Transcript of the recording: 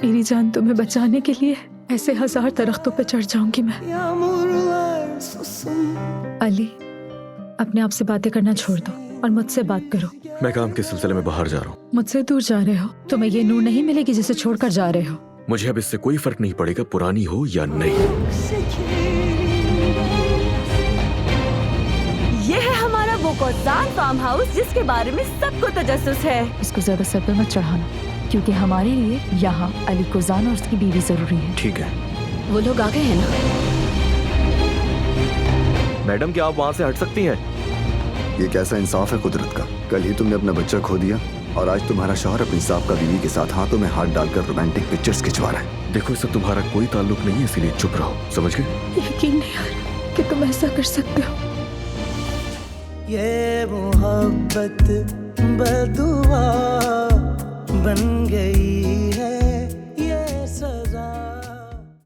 मेरी जान तुम्हें बचाने के लिए ऐसे 1000 दरख्तों पे चढ़ जाऊंगी मैं। अली, अपने आप से बातें करना छोड़ दो और मुझसे बात करो। मैं काम के सिलसिले में बाहर जा रहा हूँ। मुझसे दूर जा रहे हो? तुम्हें ये नूर नहीं मिलेगी जिसे छोड़कर जा रहे हो। मुझे अब इससे कोई फर्क नहीं पड़ेगा पुरानी हो या नहीं। ये है हमारा वो कौसान फार्म हाउस जिसके बारे में सबको तजस्सुस है। इसको ज्यादा सर पे मत चढ़ाना, क्योंकि हमारे लिए यहाँ अली कोजान और उसकी बीवी जरूरी है। ठीक है। वो लोग आ गए हैं ना? मैडम, क्या आप वहाँ से हट सकती हैं? ये कैसा इंसाफ है कुदरत का। कल ही तुमने अपना बच्चा खो दिया और आज तुम्हारा शौहर अपनी साहब बीवी के साथ हाथों में हाथ डालकर रोमांटिक पिक्चर्स खिंचवा रहा है। देखो, इससे तुम्हारा कोई ताल्लुक नहीं है, इसीलिए चुप रहो, समझ गए? यकीन नहीं आ रहा कि तुम ऐसा कर सकते हो। ये मोहब्बत बदुआ बन गई है।